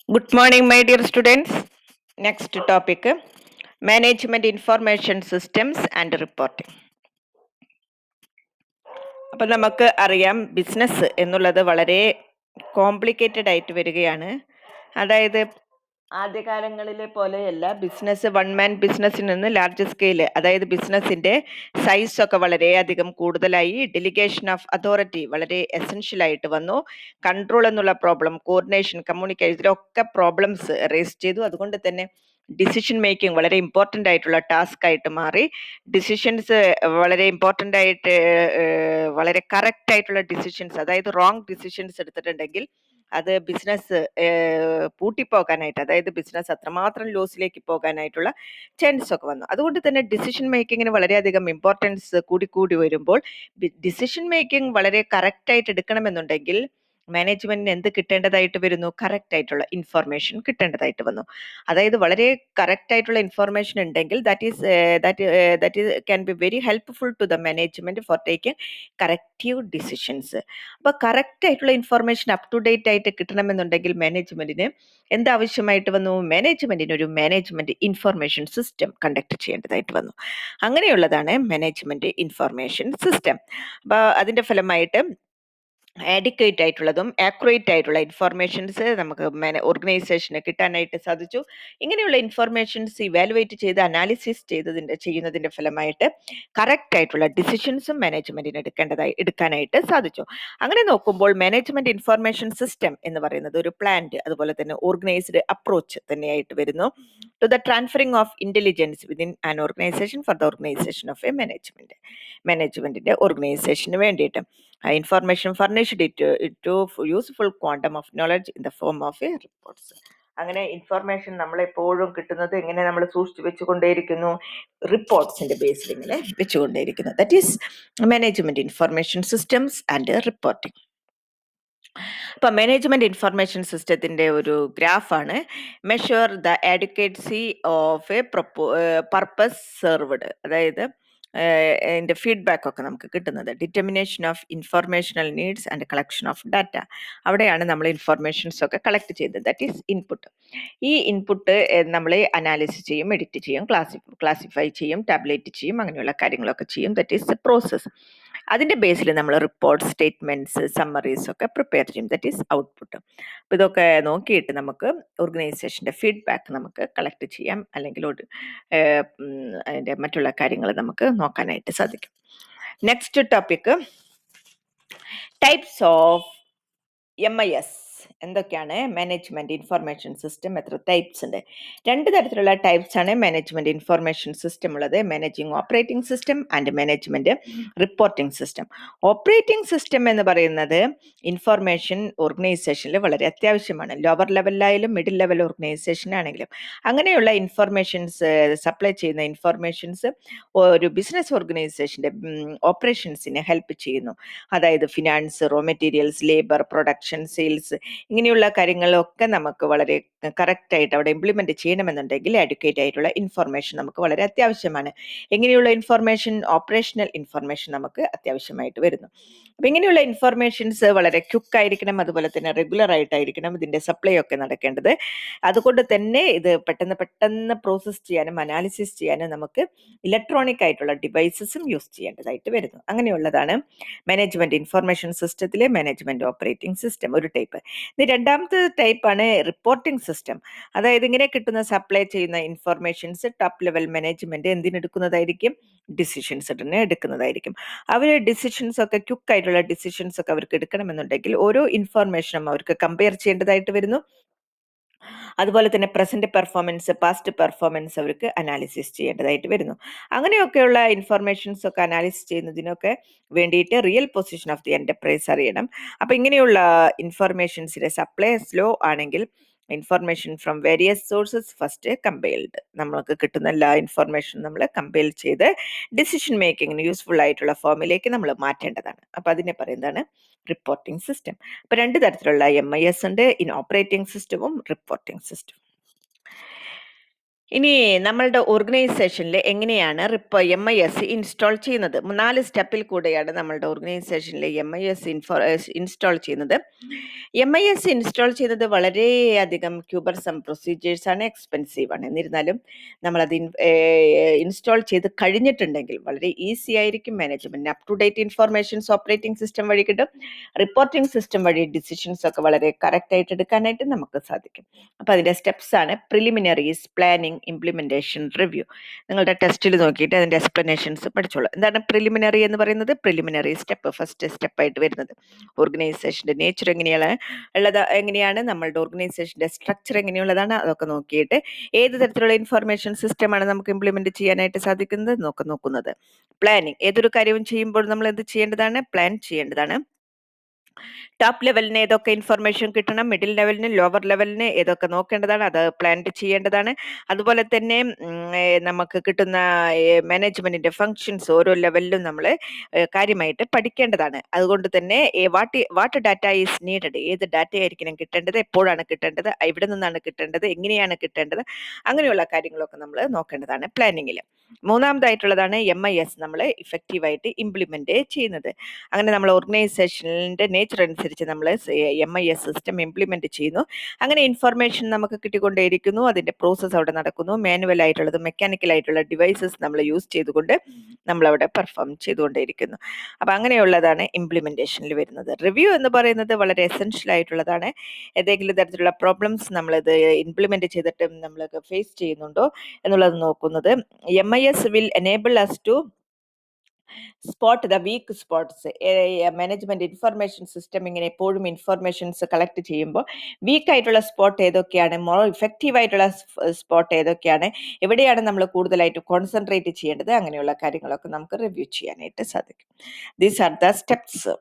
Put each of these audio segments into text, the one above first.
Good morning, my dear students. Next topic, management information systems and reporting. അപ്പം നമുക്ക് അറിയാം business എന്നുള്ളത് വളരെ കോംപ്ലിക്കേറ്റഡ് ആയിട്ട് വരികയാണ്. അതായത് ആദ്യകാലങ്ങളിലെ പോലെയല്ല ബിസിനസ് വൺ മാൻ ബിസിനസ്സിൽ നിന്ന് ലാർജ് സ്കെയിൽ, അതായത് ബിസിനസിന്റെ സൈസ് ഒക്കെ വളരെയധികം കൂടുതലായി. ഡെലിഗേഷൻ ഓഫ് അതോറിറ്റി വളരെ എസെൻഷ്യൽ ആയിട്ട് വന്നു. കൺട്രോൾ എന്നുള്ള പ്രോബ്ലം, കോർഡിനേഷൻ, കമ്മ്യൂണിക്കേഷൻ, ഇതിലൊക്കെ പ്രോബ്ലംസ് റേസ് ചെയ്തു. അതുകൊണ്ട് തന്നെ ഡിസിഷൻ മേക്കിംഗ് വളരെ ഇമ്പോർട്ടൻ്റ് ആയിട്ടുള്ള ടാസ്ക് ആയിട്ട് മാറി. ഡിസിഷൻസ് വളരെ ഇമ്പോർട്ടൻ്റ് ആയിട്ട് വളരെ കറക്റ്റ് ആയിട്ടുള്ള ഡിസിഷൻസ്, അതായത് റോങ് ഡിസിഷൻസ് എടുത്തിട്ടുണ്ടെങ്കിൽ അത് ബിസിനസ് പൂട്ടിപ്പോകാനായിട്ട്, അതായത് ബിസിനസ് അത്രമാത്രം ലോസിലേക്ക് പോകാനായിട്ടുള്ള ചാൻസ് ഒക്കെ വന്നു. അതുകൊണ്ട് തന്നെ ഡിസിഷൻ മേക്കിങ്ങിന് വളരെയധികം ഇമ്പോർട്ടൻസ് കൂടി വരുമ്പോൾ ഡിസിഷൻ മേക്കിംഗ് വളരെ കറക്റ്റ് ആയിട്ട് എടുക്കണമെന്നുണ്ടെങ്കിൽ മാനേജ്മെന്റിന് എന്ത് കിട്ടേണ്ടതായിട്ട് വരുന്നു? കറക്റ്റ് ആയിട്ടുള്ള ഇൻഫർമേഷൻ കിട്ടേണ്ടതായിട്ട് വന്നു. അതായത് വളരെ കറക്റ്റ് ആയിട്ടുള്ള ഇൻഫർമേഷൻ ഉണ്ടെങ്കിൽ that can be very helpful to the management for taking corrective decisions. അപ്പൊ കറക്റ്റ് ആയിട്ടുള്ള ഇൻഫർമേഷൻ അപ് ടു ഡേറ്റ് ആയിട്ട് കിട്ടണമെന്നുണ്ടെങ്കിൽ മാനേജ്മെന്റിന് എന്താവശ്യമായിട്ട് വന്നു? മാനേജ്മെന്റിന് ഒരു മാനേജ്മെന്റ് ഇൻഫർമേഷൻ സിസ്റ്റം കണ്ടക്ട് ചെയ്യേണ്ടതായിട്ട് വന്നു. അങ്ങനെയുള്ളതാണ് മാനേജ്മെന്റ് ഇൻഫർമേഷൻ സിസ്റ്റം. അപ്പൊ അതിന്റെ ഫലമായിട്ട് ആഡിക്വേറ്റ് ആയിട്ടുള്ളതും ആക്യുറേറ്റ് ആയിട്ടുള്ള ഇൻഫർമേഷൻസ് നമുക്ക് ഓർഗനൈസേഷന് കിട്ടാനായിട്ട് സാധിച്ചു. ഇങ്ങനെയുള്ള ഇൻഫർമേഷൻസ് ഇവാലുവേറ്റ് ചെയ്ത് അനാലിസിസ് ചെയ്യുന്നതിന്റെ ഫലമായിട്ട് കറക്റ്റ് ആയിട്ടുള്ള ഡിസിഷൻസും മാനേജ്മെന്റിന് എടുക്കാനായിട്ട് സാധിച്ചു. അങ്ങനെ നോക്കുമ്പോൾ മാനേജ്മെന്റ് ഇൻഫർമേഷൻ സിസ്റ്റം എന്ന് പറയുന്നത് ഒരു പ്ലാൻഡ്, അതുപോലെ തന്നെ ഓർഗനൈസ്ഡ് അപ്രോച്ച് തന്നെയായിട്ട് വരുന്നു to the transferring of intelligence within an organisation for the organisation of a മാനേജ്മെന്റിന്റെ ഓർഗനൈസേഷന് വേണ്ടിയിട്ട്. Information furnished to useful quantum of knowledge in the form of a reports. അങ്ങനെ ഇൻഫർമേഷൻ നമ്മളെപ്പോഴും കിട്ടുന്നത് എങ്ങനെ നമ്മൾ സൂക്ഷിച്ചു വെച്ചുകൊണ്ടേയിരിക്കുന്നു? റിപ്പോർട്ട്സിന്റെ ബേസിൽ ഇങ്ങനെ വെച്ചുകൊണ്ടേയിരിക്കുന്നു. That is management information systems and reporting. അപ്പൊ മാനേജ്മെന്റ് ഇൻഫർമേഷൻ സിസ്റ്റത്തിന്റെ ഒരു ഗ്രാഫാണ് measure the advocacy of a purpose served. അതായത് അതിൻ്റെ ഫീഡ്ബാക്ക് ഒക്കെ നമുക്ക് കിട്ടുന്നത് determination of informational needs and collection of data. അവിടെയാണ് നമ്മൾ ഇൻഫർമേഷൻസ് ഒക്കെ കളക്ട് ചെയ്തത്. That is input. ഈ ഇൻപുട്ട് നമ്മൾ അനാലിസിസ് ചെയ്യും, എഡിറ്റ് ചെയ്യും, ക്ലാസിഫൈ ചെയ്യും, ടാബ്ലേറ്റ് ചെയ്യും, അങ്ങനെയുള്ള കാര്യങ്ങളൊക്കെ ചെയ്യും. That is the process. അതിൻ്റെ ബേസിൽ നമ്മൾ റിപ്പോർട്ട്, സ്റ്റേറ്റ്മെന്റ്സ്, സമ്മറീസ് ഒക്കെ പ്രിപ്പയർ ചെയ്യും. That is output. അപ്പോൾ ഇതൊക്കെ നോക്കിയിട്ട് നമുക്ക് ഓർഗനൈസേഷൻ്റെ ഫീഡ്ബാക്ക് നമുക്ക് കളക്ട് ചെയ്യാം, അല്ലെങ്കിൽ അതിൻ്റെ മറ്റുള്ള കാര്യങ്ങൾ നമുക്ക് നോക്കാനായിട്ട് സാധിക്കും. Next topic, types of MIS. എന്തൊക്കെയാണ്? മാനേജ്മെന്റ് ഇൻഫർമേഷൻ സിസ്റ്റം എത്ര ടൈപ്സ് ഉണ്ട്? രണ്ട് തരത്തിലുള്ള ടൈപ്സ് ആണ് മാനേജ്മെന്റ് ഇൻഫർമേഷൻ സിസ്റ്റം ഉള്ളത്. Managing operating system and management reporting system. Operating system എന്ന് പറയുന്നത് ഇൻഫർമേഷൻ ഓർഗനൈസേഷനിൽ വളരെ അത്യാവശ്യമാണ്. ലോവർ ലെവലിലായാലും മിഡിൽ ലെവൽ ഓർഗനൈസേഷനാണെങ്കിലും അങ്ങനെയുള്ള ഇൻഫർമേഷൻസ്, സപ്ലൈ ചെയ്യുന്ന ഇൻഫർമേഷൻസ് ഒരു ബിസിനസ് ഓർഗനൈസേഷന്റെ ഓപ്പറേഷൻസിനെ ഹെൽപ്പ് ചെയ്യുന്നു. അതായത് finance, raw materials, labour, production, sales, ഇങ്ങനെയുള്ള കാര്യങ്ങളൊക്കെ നമുക്ക് വളരെ കറക്റ്റായിട്ട് അവിടെ ഇംപ്ലിമെന്റ് ചെയ്യണമെന്നുണ്ടെങ്കിൽ അഡ്വക്കേറ്റ് ആയിട്ടുള്ള ഇൻഫർമേഷൻ നമുക്ക് വളരെ അത്യാവശ്യമാണ്. എങ്ങനെയുള്ള ഇൻഫർമേഷൻ? ഓപ്പറേഷണൽ ഇൻഫർമേഷൻ നമുക്ക് അത്യാവശ്യമായിട്ട് വരുന്നു. അപ്പം ഇങ്ങനെയുള്ള ഇൻഫർമേഷൻസ് വളരെ ക്വിക്ക് ആയിരിക്കണം, അതുപോലെ തന്നെ റെഗുലർ ആയിട്ടായിരിക്കണം ഇതിൻ്റെ സപ്ലൈ ഒക്കെ നടക്കേണ്ടത്. അതുകൊണ്ട് തന്നെ ഇത് പെട്ടെന്ന് പ്രോസസ്സ് ചെയ്യാനും അനാലിസിസ് ചെയ്യാനും നമുക്ക് ഇലക്ട്രോണിക് ആയിട്ടുള്ള ഡിവൈസസും യൂസ് ചെയ്യേണ്ടതായിട്ട് വരുന്നു. അങ്ങനെയുള്ളതാണ് മാനേജ്മെന്റ് ഇൻഫർമേഷൻ സിസ്റ്റത്തിലെ മാനേജ്മെന്റ് ഓപ്പറേറ്റിംഗ് സിസ്റ്റം ഒരു ടൈപ്പ്. ഇനി രണ്ടാമത്തെ ടൈപ്പാണ് റിപ്പോർട്ടിംഗ് സിസ്റ്റം. അതായത് ഇങ്ങനെ കിട്ടുന്ന സപ്ലൈ ചെയ്യുന്ന ഇൻഫർമേഷൻസ് ടോപ്പ് ലെവൽ മാനേജ്മെന്റ് എന്തിനെടുക്കുന്നതായിരിക്കും? ഡിസിഷൻസ് എടുക്കുന്നതായിരിക്കും. അവർ ഡിസിഷൻസ് ഒക്കെ ക്വിക്ക് ആയിട്ടുള്ള ഡിസിഷൻസ് ഒക്കെ അവർക്ക് എടുക്കണമെന്നുണ്ടെങ്കിൽ ഓരോ ഇൻഫർമേഷനും അവർക്ക് കമ്പയർ ചെയ്യേണ്ടതായിട്ട് വരുന്നു. അതുപോലെ തന്നെ പ്രസന്റ് പെർഫോമൻസ്, പാസ്റ്റ് പെർഫോമൻസ് അവർക്ക് അനാലിസിസ് ചെയ്യേണ്ടതായിട്ട് വരുന്നു. അങ്ങനെയൊക്കെയുള്ള ഇൻഫർമേഷൻസ് ഒക്കെ അനാലിസിസ് ചെയ്യുന്നതിനൊക്കെ വേണ്ടിയിട്ട് real position of the enterprise അറിയണം. അപ്പം ഇങ്ങനെയുള്ള ഇൻഫർമേഷൻസിന്റെ സപ്ലൈ സ്ലോ ആണെങ്കിൽ information from various sources first compiled, നമ്മൾക്ക് കിട്ടുന്ന എല്ലാ ഇൻഫർമേഷനും നമ്മൾ കമ്പൈൽ ചെയ്ത് ഡിസിഷൻ മേക്കിങ്ങിന് യൂസ്ഫുൾ ആയിട്ടുള്ള ഫോമിലേക്ക് നമ്മൾ മാറ്റേണ്ടതാണ്. അപ്പം അതിനെ പറയുന്നതാണ് റിപ്പോർട്ടിംഗ് സിസ്റ്റം. അപ്പം രണ്ട് തരത്തിലുള്ള MIS ഉണ്ട്, ഇൻ ഓപ്പറേറ്റിംഗ് സിസ്റ്റവും റിപ്പോർട്ടിംഗ് സിസ്റ്റം. ഇനി നമ്മളുടെ ഓർഗനൈസേഷനിൽ എങ്ങനെയാണ് MIS ഇൻസ്റ്റാൾ ചെയ്യുന്നത്? 4 സ്റ്റെപ്പിൽ കൂടെയാണ് നമ്മളുടെ ഓർഗനൈസേഷനിൽ MIS ഇൻസ്റ്റാൾ ചെയ്യുന്നത്. MIS ഇൻസ്റ്റാൾ ചെയ്യുന്നത് വളരെയധികം ക്യൂബർസം പ്രൊസീജിയേഴ്സ് ആണ്, എക്സ്പെൻസീവ് ആണ്. എന്നിരുന്നാലും നമ്മളത് ഇൻസ്റ്റാൾ ചെയ്ത് കഴിഞ്ഞിട്ടുണ്ടെങ്കിൽ വളരെ ഈസി ആയിരിക്കും. മാനേജ്മെന്റിന് up to date informations operating system വഴി കിട്ടും. റിപ്പോർട്ടിംഗ് സിസ്റ്റം വഴി ഡിസിഷൻസ് ഒക്കെ വളരെ കറക്റ്റ് ആയിട്ട് എടുക്കാനായിട്ട് നമുക്ക് സാധിക്കും. അപ്പോൾ അതിൻ്റെ സ്റ്റെപ്സ് ആണ് പ്രിലിമിനറീസ്, പ്ലാനിങ്, ഇംപ്ലിമെന്റേഷൻ, റിവ്യൂ. നിങ്ങളുടെ ടെസ്റ്റിൽ നോക്കിയിട്ട് അതിൻ്റെ എക്സ്പ്ലനേഷൻസ് പഠിച്ചോളൂ. എന്താണ് പ്രിലിമിനറി എന്ന് പറയുന്നത്? പ്രിലിമിനറി സ്റ്റെപ്പ്, ഫസ്റ്റ് സ്റ്റെപ്പായിട്ട് വരുന്നത് ഓർഗനൈസേഷൻ്റെ നേച്ചർ എങ്ങനെയാണ്, നമ്മളുടെ ഓർഗനൈസേഷൻ്റെ സ്ട്രക്ചർ എങ്ങനെയുള്ളതാണ്, അതൊക്കെ നോക്കിയിട്ട് ഏത് തരത്തിലുള്ള ഇൻഫർമേഷൻ സിസ്റ്റമാണ് നമുക്ക് ഇംപ്ലിമെന്റ് ചെയ്യാനായിട്ട് സാധിക്കുന്നത് നോക്കുന്നത്. പ്ലാനിങ്, ഏതൊരു കാര്യവും ചെയ്യുമ്പോൾ നമ്മൾ എന്ത് ചെയ്യേണ്ടതാണ്? പ്ലാൻ ചെയ്യേണ്ടതാണ്. ടോപ്പ് ലെവലിന് ഏതൊക്കെ ഇൻഫർമേഷൻ കിട്ടണം, മിഡിൽ ലെവലിന്, ലോവർ ലെവലിന് ഏതൊക്കെ നോക്കേണ്ടതാണ്, അത് പ്ലാൻ ചെയ്യേണ്ടതാണ്. അതുപോലെ തന്നെ നമുക്ക് കിട്ടുന്ന മാനേജ്മെന്റിന്റെ ഫങ്ഷൻസ് ഓരോ ലെവലിലും നമ്മൾ കാര്യമായിട്ട് പഠിക്കേണ്ടതാണ്. അതുകൊണ്ട് തന്നെ വാട്ട് ഡാറ്റ ഈസ് നീഡഡ്, ഏത് ഡാറ്റ ആയിരിക്കണം കിട്ടേണ്ടത്, എപ്പോഴാണ് കിട്ടേണ്ടത്, എവിടെ നിന്നാണ് കിട്ടേണ്ടത്, എങ്ങനെയാണ് കിട്ടേണ്ടത്, അങ്ങനെയുള്ള കാര്യങ്ങളൊക്കെ നമ്മൾ നോക്കേണ്ടതാണ് പ്ലാനിങ്ങിൽ. മൂന്നാമതായിട്ടുള്ളതാണ് MIS നമ്മൾ ഇഫക്റ്റീവായിട്ട് ഇംപ്ലിമെന്റ് ചെയ്യുന്നത്. അങ്ങനെ നമ്മൾ ഓർഗനൈസേഷനിന്റെ നേച്ചർ അനുസരിച്ച് നമ്മൾ MIS സിസ്റ്റം ഇംപ്ലിമെന്റ് ചെയ്യുന്നു. അങ്ങനെ ഇൻഫർമേഷൻ നമുക്ക് കിട്ടിക്കൊണ്ടേയിരിക്കുന്നു. അതിന്റെ പ്രോസസ്സ് അവിടെ നടക്കുന്നു. മാനുവൽ ആയിട്ടുള്ളത്, മെക്കാനിക്കൽ ആയിട്ടുള്ള ഡിവൈസസ് നമ്മൾ യൂസ് ചെയ്തുകൊണ്ട് നമ്മൾ അവിടെ പെർഫോം ചെയ്തുകൊണ്ടേയിരിക്കുന്നു. അപ്പൊ അങ്ങനെയുള്ളതാണ് ഇംപ്ലിമെന്റേഷനിൽ വരുന്നത്. റിവ്യൂ എന്ന് പറയുന്നത് വളരെ എസെൻഷ്യൽ ആയിട്ടുള്ളതാണ്. ഏതെങ്കിലും തരത്തിലുള്ള പ്രോബ്ലംസ് നമ്മളിത് ഇംപ്ലിമെന്റ് ചെയ്തിട്ട് നമ്മൾ ഫേസ് ചെയ്യുന്നുണ്ടോ എന്നുള്ളത് നോക്കുന്നത്. MIS will enable us to spot the weak spots. Management information system ഇങ്ങനെ എപ്പോഴും ഇൻഫർമേഷൻസ് കളക്ട് ചെയ്യുമ്പോൾ വീക്ക് ആയിട്ടുള്ള സ്പോട്ട് ഏതൊക്കെയാണ്, മോർ ഇഫക്റ്റീവ് ആയിട്ടുള്ള സ്പോട്ട് ഏതൊക്കെയാണ്, എവിടെയാണ് നമ്മൾ കൂടുതലായിട്ട് കോൺസെൻട്രേറ്റ് ചെയ്യേണ്ടത്, അങ്ങനെയുള്ള കാര്യങ്ങളൊക്കെ നമുക്ക് റിവ്യൂ ചെയ്യാനായിട്ട് സാധിക്കും. These are the steps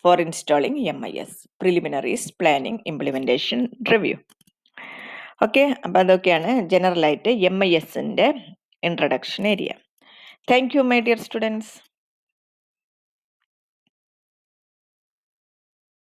for installing MIS: preliminaries, planning, implementation, review. Okay, അപ്പം അതൊക്കെയാണ് ജനറലായിട്ട് MISന്റെ introduction area. Thank you, my dear students.